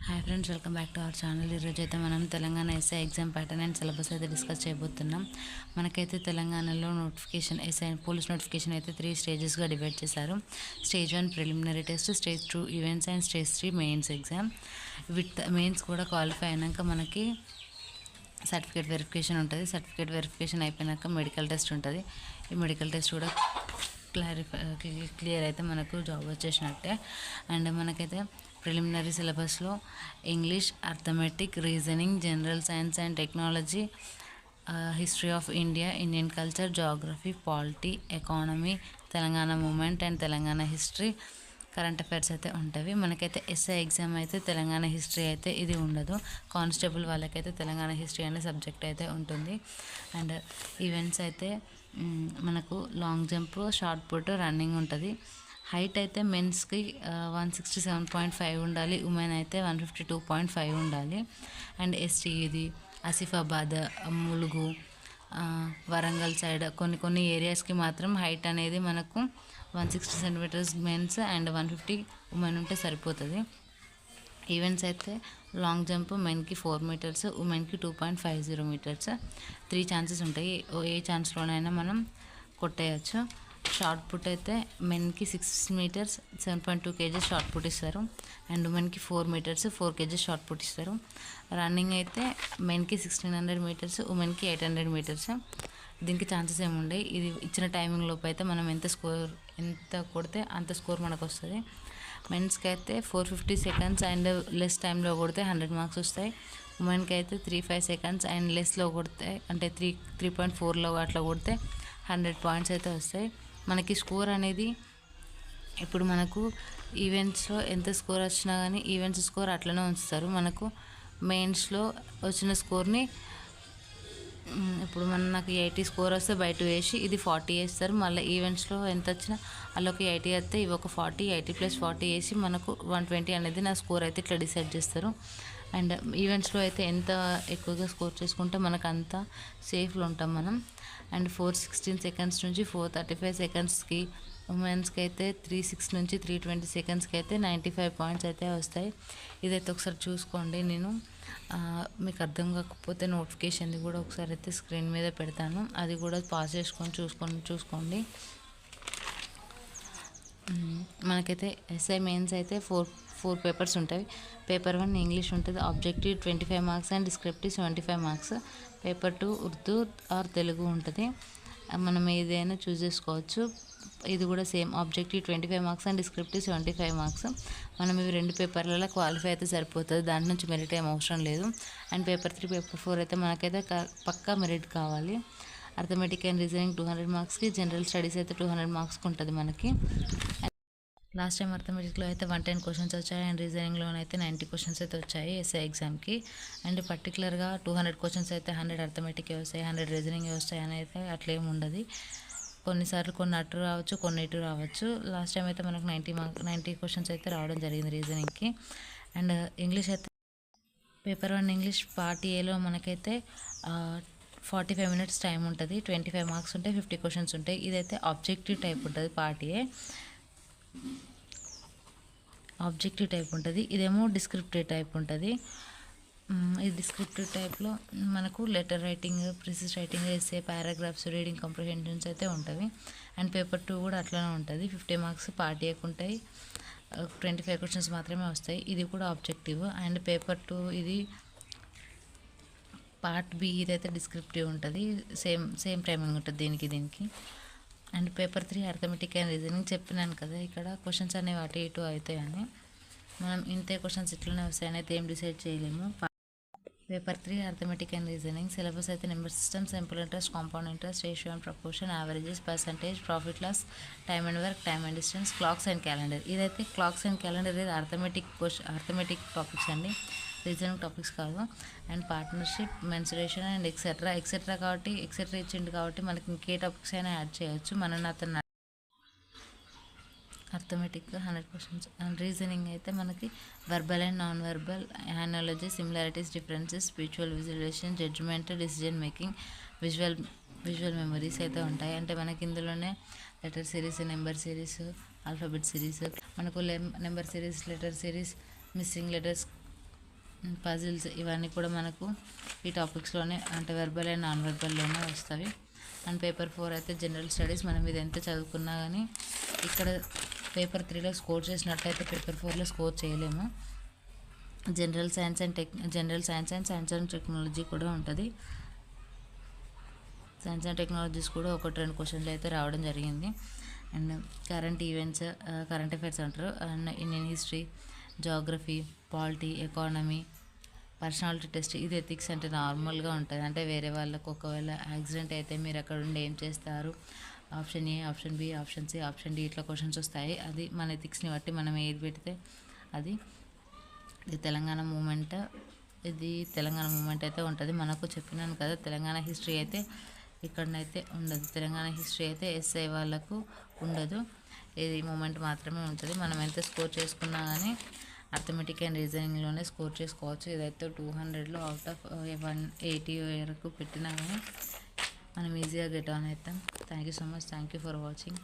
Hi friends, welcome back to our channel. ఈరోజు అయితే మనం Telangana SI exam pattern and syllabus అయితే డిస్కస్ చేయబోతున్నాం. మనకైతే తెలంగాణలో నోటిఫికేషన్ ఎస్ఐ పోలీస్ నోటిఫికేషన్ అయితే 3 స్టేజెస్గా డివైడ్ చేశారు. Stage 1 preliminary test, stage 2 events and stage 3 mains exam. With mains కూడా క్వాలిఫై అయినాక మనకి సర్టిఫికేట్ వెరిఫికేషన్ ఉంటుంది. సర్టిఫికేట్ వెరిఫికేషన్ అయిపోయినాక మెడికల్ టెస్ట్ ఉంటుంది. ఈ మెడికల్ టెస్ట్ కూడా క్లియర్ అయితే మనకు జాబ్ వచ్చేసినట్టే. అండ్ మనకైతే ప్రిలిమినరీ సిలబస్లో English, arithmetic, reasoning, general science and technology, history of India, Indian culture, geography, polity, economy, Telangana movement and Telangana history, current affairs అయితే ఉంటాయి. మనకైతే ఎస్ఐ ఎగ్జామ్ అయితే తెలంగాణ హిస్టరీ అయితే ఇది ఉండదు. కానిస్టేబుల్ వాళ్ళకైతే తెలంగాణ హిస్టరీ అనే సబ్జెక్ట్ అయితే ఉంటుంది. అండ్ ఈవెంట్స్ అయితే మనకు long jump, shot put, running ఉంటుంది. హైట్ అయితే మెన్స్కి 167.5 ఉండాలి, ఉమెన్ అయితే 152.5 ఉండాలి. అండ్ ఎస్టీ ఇది ఆసిఫాబాద్, ములుగు, వరంగల్ సైడ్ కొన్ని ఏరియాస్కి మాత్రం హైట్ అనేది మనకు 160 సెంటీమీటర్స్ మెన్స్ అండ్ 150 ఉమెన్ ఉంటే సరిపోతుంది. ఈవెంట్స్ అయితే లాంగ్ జంప్ మెన్కి 4 మీటర్స్, ఉమెన్కి 2.50 మీటర్స్. 3 ఛాన్సెస్ ఉంటాయి, ఏ ఛాన్స్లోనైనా మనం కొట్టేయచ్చు. షార్ట్ పుట్ అయితే మెన్కి 6 మీటర్స్ 7.2 కేజెస్ షార్ట్ పుట్ ఇస్తారు. అండ్ ఉమెన్కి 4 మీటర్స్ 4 కేజెస్ షార్ట్ పుట్ ఇస్తారు. రన్నింగ్ అయితే మెన్కి 1600 మీటర్స్, ఉమెన్కి 800 మీటర్స్. దీనికి ఛాన్సెస్ ఏముండే, ఇది ఇచ్చిన టైమింగ్ లోపు అయితే మనం ఎంత కొడితే అంత స్కోర్ మనకు వస్తుంది. మెన్స్కి అయితే 450 సెకండ్స్ అండ్ లెస్ టైంలో కొడితే 100 మార్క్స్ వస్తాయి. ఉమెన్కి అయితే 35 సెకండ్స్ అండ్ లెస్లో కొడితే అంటే 3.4లో అట్లా కొడితే 100 పాయింట్స్ అయితే వస్తాయి. మనకి స్కోర్ అనేది ఇప్పుడు మనకు ఈవెంట్స్లో ఎంత స్కోర్ వచ్చినా కానీ ఈవెంట్స్ స్కోర్ అట్లనే ఉంచుతారు. మనకు మెయిన్స్లో వచ్చిన స్కోర్ని ఇప్పుడు నాకు 80 స్కోర్ వస్తే బై 2 వేసి ఇది 40 వేస్తారు. మళ్ళీ ఈవెంట్స్లో ఎంత వచ్చినా అల్లొక 80 వస్తే ఇవి ఒక 40, 80 + 40 వేసి మనకు 120 అనేది నా స్కోర్ అయితే ఇట్లా డిసైడ్ చేస్తారు. అండ్ ఈవెంట్స్లో అయితే ఎంత ఎక్కువగా స్కోర్ చేసుకుంటే మనకు అంత సేఫ్లో ఉంటాం మనం. అండ్ 416 సెకండ్స్ నుంచి 435 సెకండ్స్కి, ఉమెన్స్కి అయితే 36 నుంచి 320 సెకండ్స్కి అయితే 95 పాయింట్స్ అయితే వస్తాయి. ఇదైతే ఒకసారి చూసుకోండి. నేను మీకు అర్థం కాకపోతే నోటిఫికేషన్ది కూడా ఒకసారి అయితే స్క్రీన్ మీద పెడతాను, అది కూడా పాస్ చేసుకొని చూసుకోండి. మనకైతే ఎస్ఐ మెయిన్స్ అయితే ఫోర్ పేపర్స్ ఉంటాయి. పేపర్ 1 ఇంగ్లీష్ ఉంటుంది, objective 25 marks and descriptive 75 marks. Paper 2 Urdu or Telugu ఉంటుంది. మనం ఏదైనా చూస్ చేసుకోవచ్చు. ఇది కూడా same, objective 25 marks and descriptive 75 marks. మనం ఇవి 2 పేపర్లలో క్వాలిఫై అయితే సరిపోతుంది, దాని నుంచి మెరిట్ ఏం అవసరం లేదు. అండ్ పేపర్ 3, పేపర్ 4 అయితే మనకైతే పక్కా మెరిట్ కావాలి. అర్థమెటిక్ అండ్ రీజనింగ్ 200 మార్క్స్కి, జనరల్ స్టడీస్ అయితే 200 మార్క్స్కి ఉంటుంది మనకి. లాస్ట్ టైం అర్థమెటిక్లో అయితే 110 క్వశ్చన్స్ వచ్చాయి అండ్ రీజనింగ్లో అయితే 90 క్వశ్చన్స్ అయితే వచ్చాయి ఎస్ఐ ఎగ్జామ్కి. అండ్ పర్టికులర్గా 200 క్వశ్చన్స్ అయితే 100 అర్థమెటికే వస్తాయి, 100 రీజనింగ్ వస్తాయి అని అయితే అట్లేం ఉండదు. కొన్నిసార్లు కొన్ని అటు రావచ్చు, కొన్ని ఇటు రావచ్చు. లాస్ట్ టైం అయితే మనకు 90 క్వశ్చన్స్ అయితే రావడం జరిగింది రీజనింగ్కి. అండ్ ఇంగ్లీష్ అయితే పేపర్ 1 ఇంగ్లీష్ పార్ట్ ఏలో మనకైతే 45 మినిట్స్ టైం ఉంటుంది, 25 మార్క్స్ ఉంటాయి, 50 క్వశ్చన్స్ ఉంటాయి. ఇదైతే ఆబ్జెక్టివ్ టైప్ ఉంటుంది, పార్ట్ ఏ ఆబ్జెక్టివ్ టైప్ ఉంటుంది. ఇదేమో డిస్క్రిప్టివ్ టైప్ ఉంటుంది. ఈ డిస్క్రిప్టివ్ టైప్లో మనకు letter writing, precis writing, essay, paragraphs, reading comprehensions అయితే ఉంటాయి. అండ్ పేపర్ 2 కూడా అట్లనే ఉంటుంది. 50 మార్క్స్ పార్ట్ ఏకి ఉంటాయి, 25 క్వశ్చన్స్ మాత్రమే వస్తాయి. ఇది కూడా ఆబ్జెక్టివ్. అండ్ పేపర్ 2 ఇది పార్ట్ బి, ఇదైతే డిస్క్రిప్టివ్ ఉంటుంది. సేమ్ టైమింగ్ ఉంటుంది దీనికి. And paper 3 arithmetic and reasoning చెప్పినాను కదా, ఇక్కడ క్వశ్చన్స్ అనేవి అటు ఇటు అవుతాయని. మనం ఇంతే క్వశ్చన్స్ ఇట్లనే వస్తాయని అయితే ఏం డిసైడ్ చేయలేము. Paper 3 arithmetic and reasoning syllabus అయితే number system, simple interest, compound interest, ratio and proportion, averages, percentage, profit loss, time and work, time and distance, clocks and calendar. ఇదైతే క్లాక్స్ అండ్ క్యాలెండర్ ఇది arithmetic topics అండి, reasoning topics కాదు. And partnership, mensuration and etcetera కాబట్టి etcetera ఇచ్చిండు కాబట్టి మనకి ఇంకే topics అయినా యాడ్ చేయొచ్చు. అతను అర్థమెటిక్ 100 క్వశ్చన్స్. అండ్ రీజనింగ్ అయితే మనకి verbal and non verbal, analogy, similarities, differences, spiritual visualisation, judgement, decision making, visual memories అయితే ఉంటాయి. అంటే మనకి ఇందులోనే letter series, number series, alphabet series, మనకు number series, letter series, missing letters, puzzles ఇవన్నీ కూడా మనకు ఈ టాపిక్స్లోనే అంటే వెర్బల్ అండ్ నాన్ వెర్బల్లోనే వస్తాయి. అండ్ పేపర్ 4 అయితే జనరల్ స్టడీస్. మనం ఇది ఎంత చదువుకున్నా కానీ ఇక్కడ పేపర్ 3లో స్కోర్ చేసినట్టయితే పేపర్ 4లో స్కోర్ చేయలేము. General science and science and technology కూడా ఉంటుంది. సైన్స్ అండ్ టెక్నాలజీస్ కూడా 1-2 క్వశ్చన్లు అయితే రావడం జరిగింది. And current events, current affairs అంటారు. And Indian history, geography, polity, economy, personality test. ఇది ఎథిక్స్ అంటే నార్మల్గా ఉంటుంది. అంటే వేరే వాళ్ళకు ఒకవేళ యాక్సిడెంట్ అయితే మీరు అక్కడ ఉండి ఏం చేస్తారు, option A, option B, option C, option D ఇట్లా క్వశ్చన్స్ వస్తాయి. అది మన ఎథిక్స్ని బట్టి మనం ఏది పెడితే అది. ఇది తెలంగాణ మూమెంట్ అయితే ఉంటుంది. మనకు చెప్పినాను కదా, తెలంగాణ హిస్టరీ అయితే ఇక్కడనైతే ఉండదు. తెలంగాణ హిస్టరీ అయితే ఎస్ఐ వాళ్ళకు ఉండదు. ఇది మూమెంట్ మాత్రమే ఉంటుంది. మనం ఎంత స్కోర్ చేసుకున్నా కానీ అర్థమెటిక్ అండ్ రీజనింగ్లోనే స్కోర్ చేసుకోవచ్చు. ఇదైతే 200లో అవుట్ ఆఫ్ 180 వరకు పెట్టినా కానీ మనం ఈజీగా గెట్ ఆన్ అవుతాం. Thank you so much. Thank you for watching.